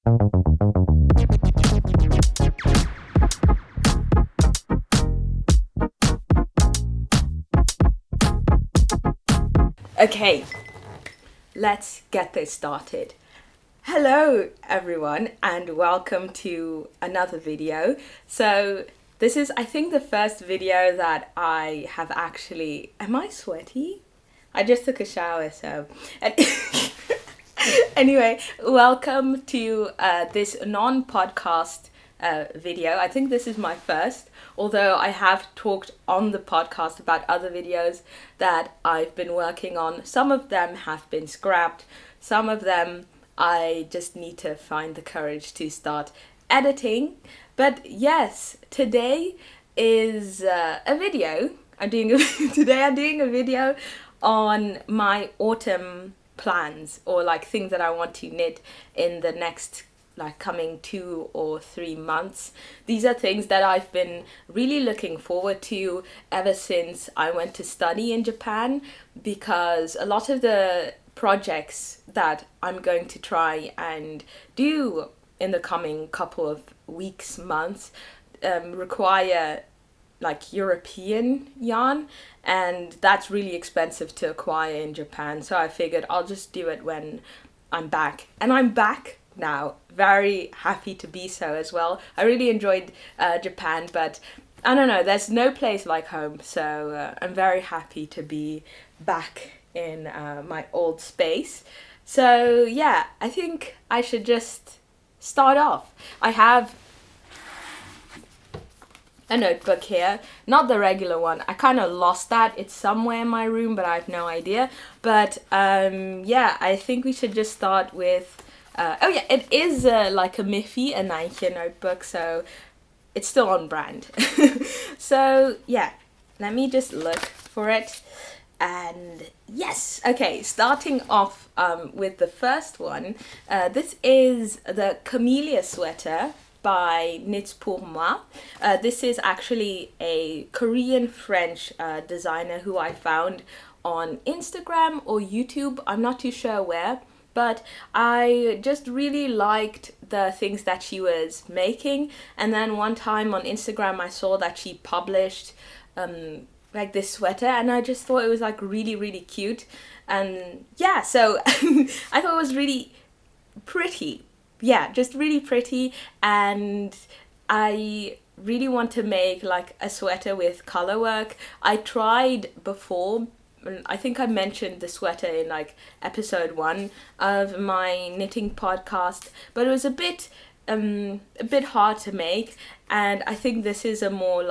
Okay, let's get this started. Hello everyone and welcome to another video. So this is, I think, the first video that I have actually... Am I sweaty? I just took a shower, so... Anyway, welcome to this non-podcast video. I think this is my first, although I have talked on the podcast about other videos that I've been working on. Some of them have been scrapped, some of them I just need to find the courage to start editing. But yes, today is a video. Today I'm doing a video on my autumn plans, or like things that I want to knit in the next coming 2 or 3 months. These are things that I've been really looking forward to ever since I went to study in Japan, because a lot of the projects that I'm going to try and do in the coming couple of weeks, months, require like European yarn, and that's really expensive to acquire in Japan, so I figured I'll just do it when I'm back. And I'm back now, very happy to be so as well. I really enjoyed Japan, but I don't know, there's no place like home, so I'm very happy to be back in my old space. So yeah, I think I should just start off. I have a notebook here, not the regular one. I kind of lost that. It's somewhere in my room, but I have no idea. But yeah, I think we should just start with oh yeah, it is like a Miffy, a Nike notebook, so it's still on brand. So yeah, let me just look for it. And yes, okay, starting off with the first one. This is the Camélia Sweater by Knits Pour Moi. This is actually a Korean-French designer who I found on Instagram or YouTube. I'm not too sure where, but I just really liked the things that she was making. And then one time on Instagram I saw that she published like this sweater, and I just thought it was like really cute. And yeah, so I thought it was really pretty. Yeah, just really pretty, and I really want to make like a sweater with color work. I tried before. I think I mentioned the sweater in like episode 1 of my knitting podcast, but it was a bit hard to make, and I think this is a more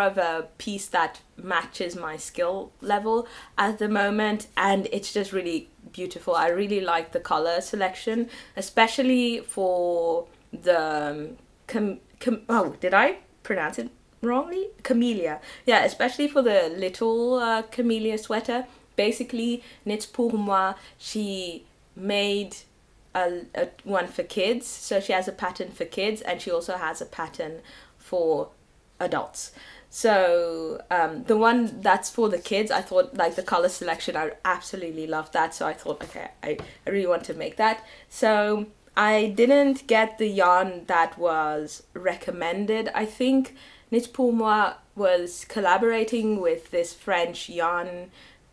of a piece that matches my skill level at the moment, and it's just really beautiful. I really like the color selection, especially for the oh, did I pronounce it wrongly? Camélia. Yeah, especially for the little Camélia sweater. Basically, Knits Pour Moi, she made a one for kids, so she has a pattern for kids, and she also has a pattern for adults. So the one that's for the kids, I thought like the color selection, I absolutely love that, so I thought, okay, I really want to make that. So I didn't get the yarn that was recommended. I think Knits Pour Moi was collaborating with this French yarn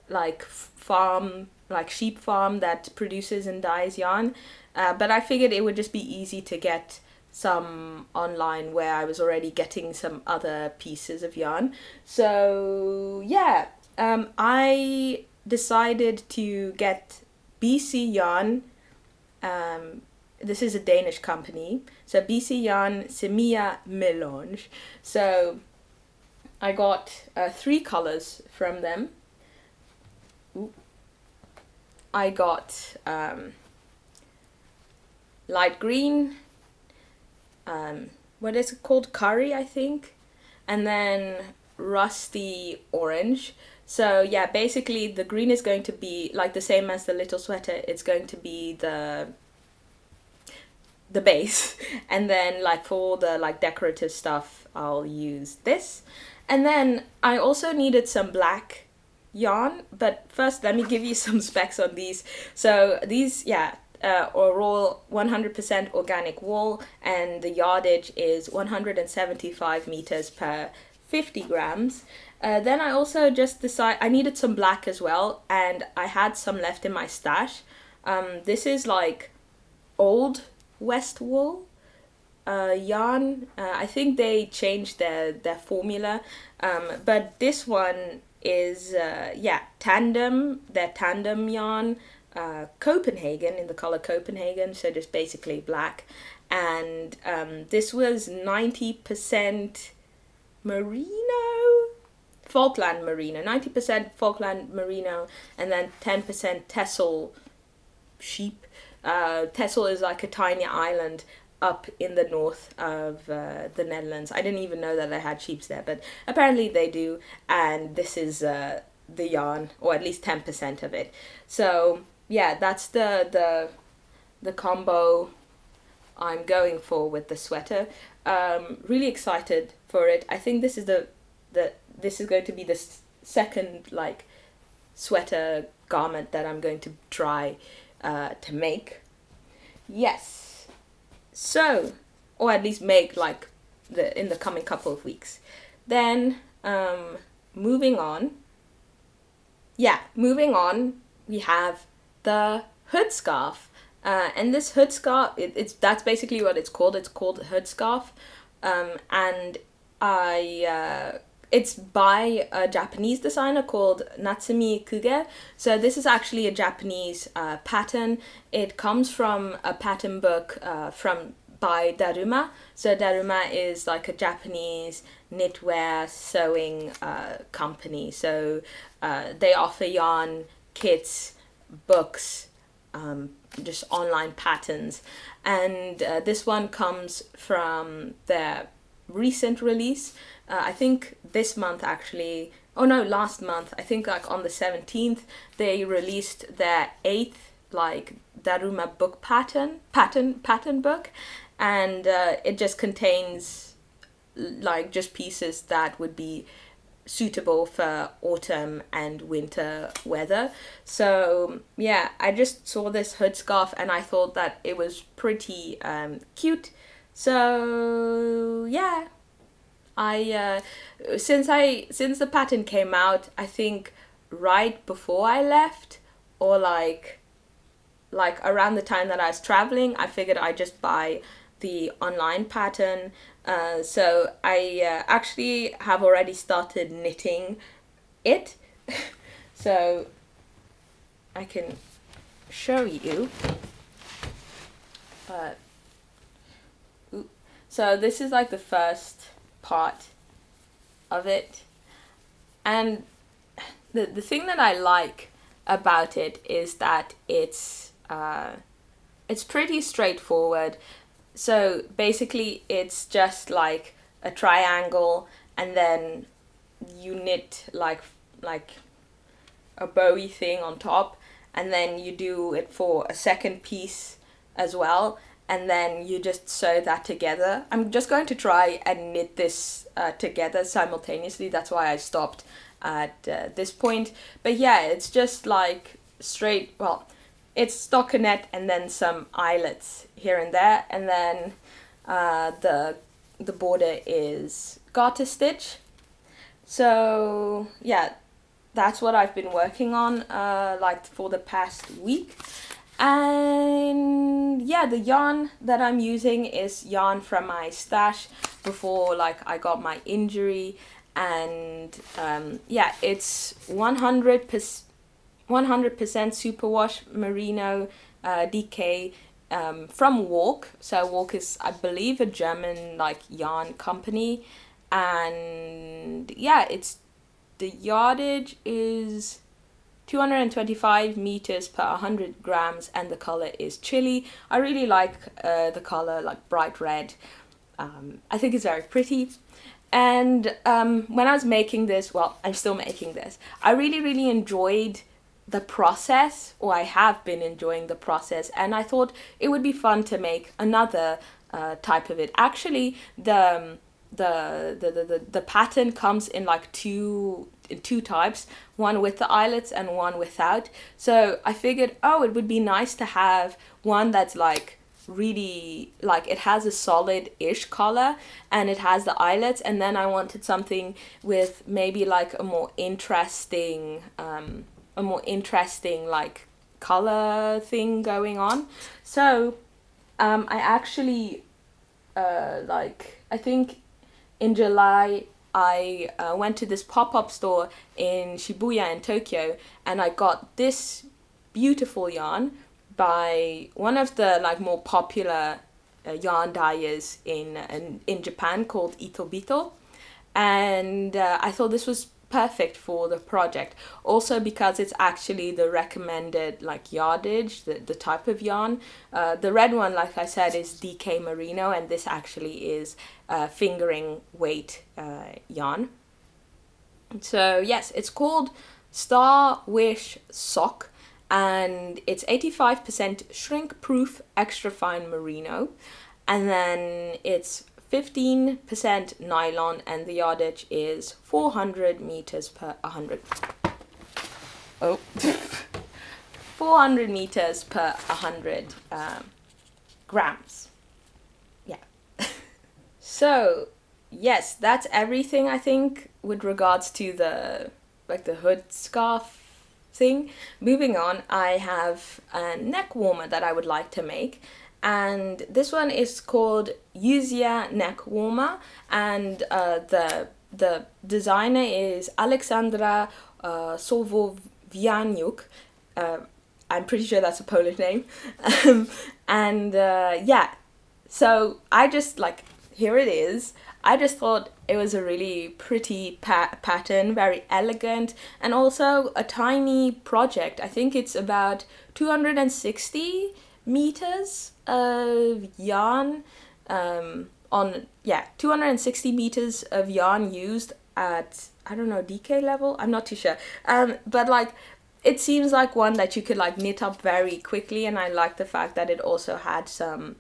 like farm, like sheep farm that produces and dyes yarn, but I figured it would just be easy to get some online where I was already getting some other pieces of yarn. So yeah, I decided to get BC Yarn. This is a Danish company, so BC Yarn Semia Melange. So I got 3 colors from them. I got light green, what is it called, curry, I think, and then rusty orange. So yeah, basically the green is going to be like the same as the little sweater. It's going to be the base, and then like for all the like decorative stuff I'll use this. And then I also needed some black yarn, but first let me give you some specs on these. So these, yeah, or raw 100% organic wool, and the yardage is 175 meters per 50 grams. Then I also just decided I needed some black as well, and I had some left in my stash. This is like old West wool yarn. I think they changed their formula, but this one is their tandem yarn, Copenhagen, in the color Copenhagen, so just basically black. And this was 90% merino, Falkland merino, 90% Falkland merino, and then 10% Texel sheep. Texel is like a tiny island up in the north of the Netherlands. I didn't even know that they had sheep there, but apparently they do. And this is the yarn, or at least 10% of it. So yeah, that's the combo I'm going for with the sweater. Really excited for it. I think this is this is going to be the second like sweater garment that I'm going to try to make. Yes. So, or at least make like in the coming couple of weeks. Then moving on, we have the hood scarf. And this hood scarf, that's basically what it's called. It's called a hood scarf. And it's by a Japanese designer called Natsumi Kuge. So this is actually a Japanese pattern. It comes from a pattern book by Daruma. So Daruma is like a Japanese knitwear sewing company. So they offer yarn, kits, books, just online patterns. And this one comes from their recent release. I think this month actually, last month, I think like on the 17th, they released their 8th like Daruma book pattern book, and it just contains like just pieces that would be suitable for autumn and winter weather. So yeah, I just saw this hood scarf and I thought that it was pretty cute. So yeah, I since the pattern came out, I think right before I left, or like around the time that I was traveling, I figured I'd just buy the online pattern. So I actually have already started knitting it. So I can show you. So this is like the first part of it, and the thing that I like about it is that it's pretty straightforward. So basically it's just like a triangle, and then you knit like a bowy thing on top, and then you do it for a second piece as well, and then you just sew that together. I'm just going to try and knit this together simultaneously. That's why I stopped at this point. But yeah, it's just like straight, well, it's stockinette and then some eyelets here and there, and then the border is garter stitch. So yeah, that's what I've been working on like for the past week. And yeah, the yarn that I'm using is yarn from my stash before like I got my injury, and yeah, it's 100% superwash merino DK from Walk. So Walk is, I believe, a German like yarn company, and yeah, the yardage is 225 meters per 100 grams, and the color is chili. I really like the color, like bright red. I think it's very pretty. And when I was making this, well, I'm still making this, I really enjoyed the process, or I have been enjoying the process, and I thought it would be fun to make another type of it. Actually, the pattern comes in like two in two types, one with the eyelets and one without. So I figured, oh, it would be nice to have one that's like really, like, it has a solid-ish color and it has the eyelets, and then I wanted something with maybe like a more interesting like color thing going on. So I actually I think in July I went to this pop-up store in Shibuya in Tokyo, and I got this beautiful yarn by one of the like more popular yarn dyers in Japan called Itobito, and I thought this was perfect for the project, also because it's actually the recommended like yardage, the type of yarn. The red one, like I said, is DK Merino, and this actually is fingering weight yarn. So yes, it's called Star Wish Sock, and it's 85% shrink proof extra fine merino, and then it's 15% nylon, and the yardage is 400 meters per 100. Oh, 400 meters per 100 grams. Yeah. So yes, that's everything I think with regards to the hood scarf thing. Moving on, I have a neck warmer that I would like to make, and this one is called Juzia neck warmer, and the designer is Aleksandra Sowowianiuk. I'm pretty sure that's a Polish name. And yeah, so I just here it is. I just thought it was a really pretty pattern, very elegant, and also a tiny project. I think it's about 260 meters of yarn, 260 meters of yarn used at, I don't know, DK level? I'm not too sure. But it seems like one that you could knit up very quickly, and I like the fact that it also had some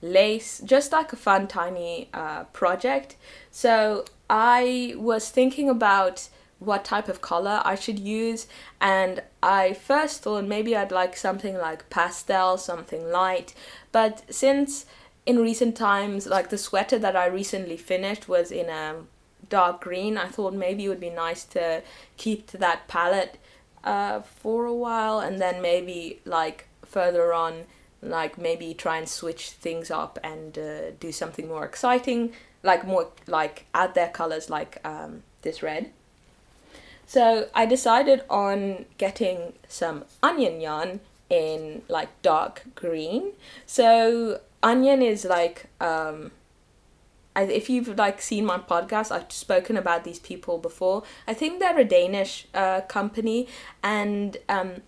lace, just like a fun tiny project. So I was thinking about what type of color I should use, and I first thought maybe I'd like something like pastel, something light, but since in recent times the sweater that I recently finished was in a dark green, I thought maybe it would be nice to keep to that palette for a while, and then maybe further on maybe try and switch things up and do something more exciting, more add their colors this red. So I decided on getting some onion yarn in dark green. So onion is if you've seen my podcast, I've spoken about these people before. I think they're a Danish company, and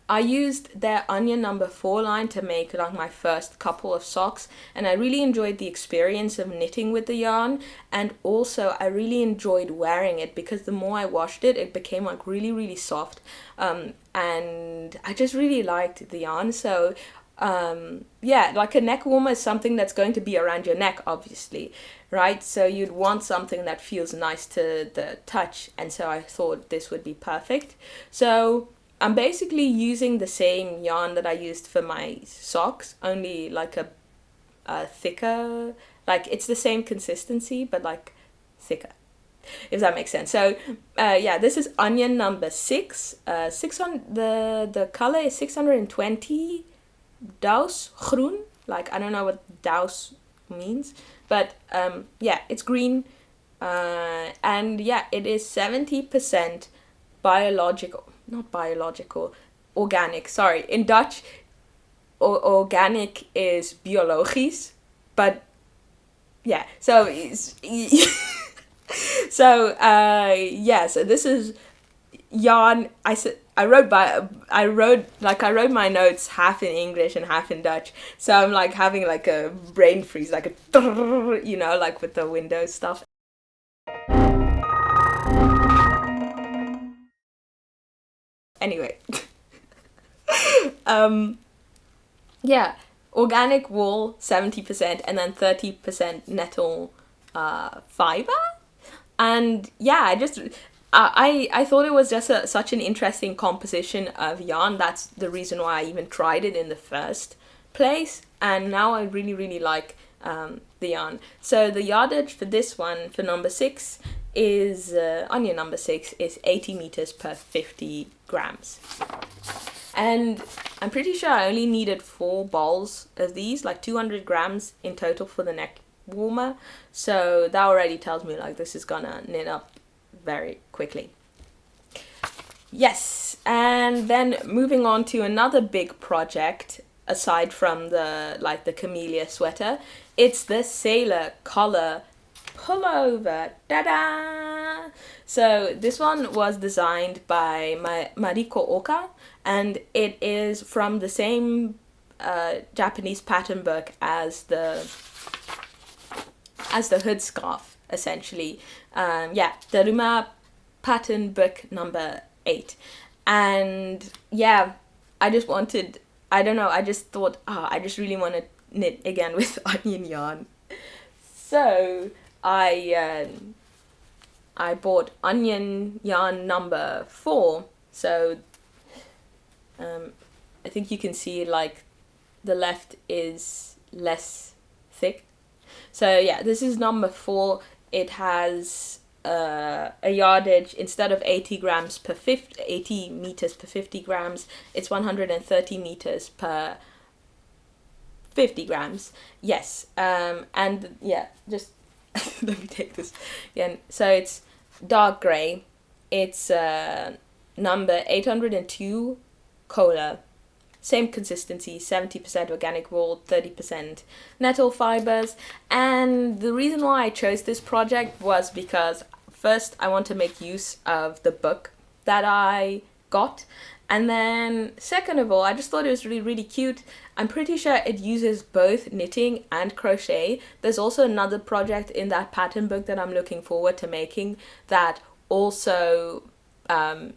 I used their onion number 4 line to make my first couple of socks, and I really enjoyed the experience of knitting with the yarn, and also I really enjoyed wearing it because the more I washed it, it became really, really soft, and I just really liked the yarn. So a neck warmer is something that's going to be around your neck, obviously, right? So you'd want something that feels nice to the touch, and so I thought this would be perfect. So I'm basically using the same yarn that I used for my socks, only a thicker, it's the same consistency, but thicker, if that makes sense. So this is onion number 6. The color is 620 Daus groen. I don't know what Daus means, but it's green, and it is 70% organic. Sorry, in Dutch, organic is biologisch, but yeah. So so this is yarn. I wrote my notes half in English and half in Dutch, so I'm having a brain freeze, with the Windows stuff. Anyway, organic wool 70%, and then 30% nettle fiber, and I thought it was just such an interesting composition of yarn. That's the reason why I even tried it in the first place. And now I really, really like the yarn. So the yardage for this one, for number 6, is, onion number 6, is 80 meters per 50 grams. And I'm pretty sure I only needed 4 balls of these, like 200 grams in total for the neck warmer. So that already tells me like this is gonna knit up very quickly. Yes, and then moving on to another big project aside from the Camélia Sweater, it's the sailor collar pullover. Ta-da! So this one was designed by Mariko Oka, and it is from the same Japanese pattern book as the hood scarf, essentially. Daruma pattern book number 8. And yeah, I just wanted, I don't know, I just thought, I just really want to knit again with onion yarn. So I bought onion yarn number 4. So I think you can see like the left is less thick. So yeah, this is number 4. It has a yardage, instead of 80 meters per 50 grams, it's 130 meters per 50 grams. Yes, and yeah, just let me take this again. So it's dark grey. It's number 802 Cola. Same consistency, 70% organic wool, 30% nettle fibers. And the reason why I chose this project was because first I want to make use of the book that I got. And then second of all, I just thought it was really, really cute. I'm pretty sure it uses both knitting and crochet. There's also another project in that pattern book that I'm looking forward to making that also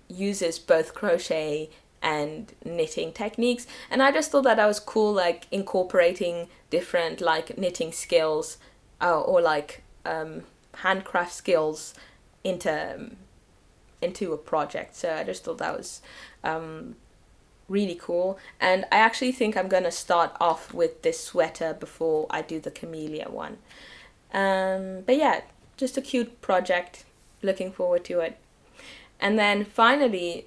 uses both crochet and knitting techniques, and I just thought that was cool, like incorporating different like knitting skills or like handcraft skills into a project. So I just thought that was really cool, and I actually think I'm gonna start off with this sweater before I do the Camélia one. But yeah, just a cute project, looking forward to it. And then finally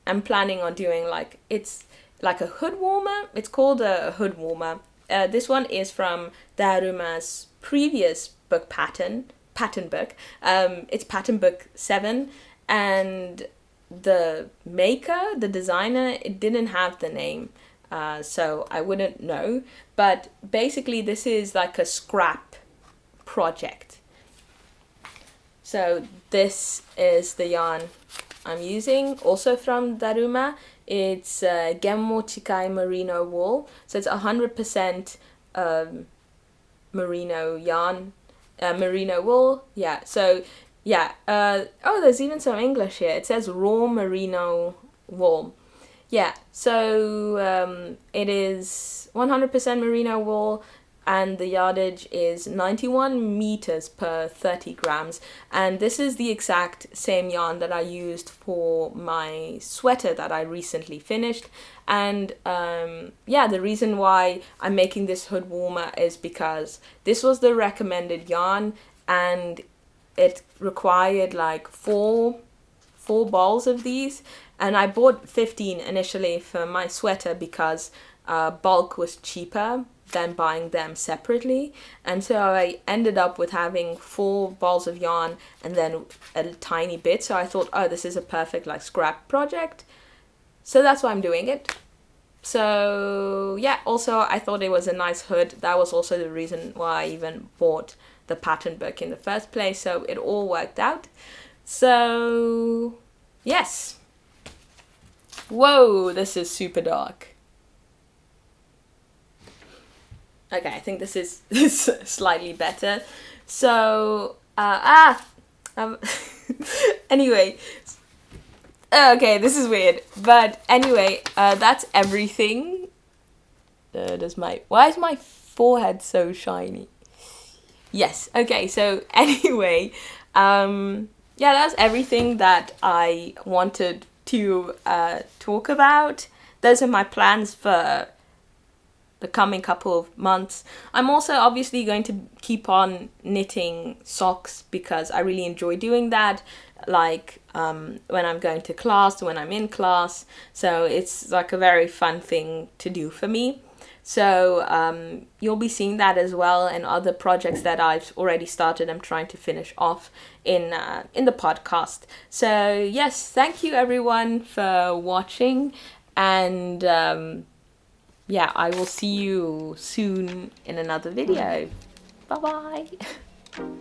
I'm planning on doing it's like a hood warmer. It's called a hood warmer. This one is from Daruma's previous book pattern book. It's pattern book 7, and the maker, the designer, it didn't have the name, so I wouldn't know. But basically this is like a scrap project. So this is the yarn I'm using, also from Daruma. It's Genmo Chikai merino wool. So it's 100% merino yarn, merino wool. Yeah, so yeah. There's even some English here. It says raw merino wool. Yeah, so it is 100% merino wool, and the yardage is 91 meters per 30 grams. And this is the exact same yarn that I used for my sweater that I recently finished. And the reason why I'm making this hood warmer is because this was the recommended yarn, and it required like four balls of these. And I bought 15 initially for my sweater because bulk was cheaper than buying them separately, and so I ended up with having 4 balls of yarn and then a tiny bit. So I thought, this is a perfect like scrap project, so that's why I'm doing it. So yeah, also I thought it was a nice hood. That was also the reason why I even bought the pattern book in the first place, so it all worked out. So yes. Whoa, this is super dark. Okay, I think this is slightly better. So, anyway. Okay, this is weird. But anyway, that's everything. Why is my forehead so shiny? Yes, okay, so anyway, yeah, that's everything that I wanted to talk about. Those are my plans for the coming couple of months. I'm also obviously going to keep on knitting socks because I really enjoy doing that, like when I'm going to class, when I'm in class. So it's like a very fun thing to do for me. So you'll be seeing that as well, and other projects that I've already started. I'm trying to finish off in the podcast. So yes, thank you everyone for watching, and yeah, I will see you soon in another video. Bye bye.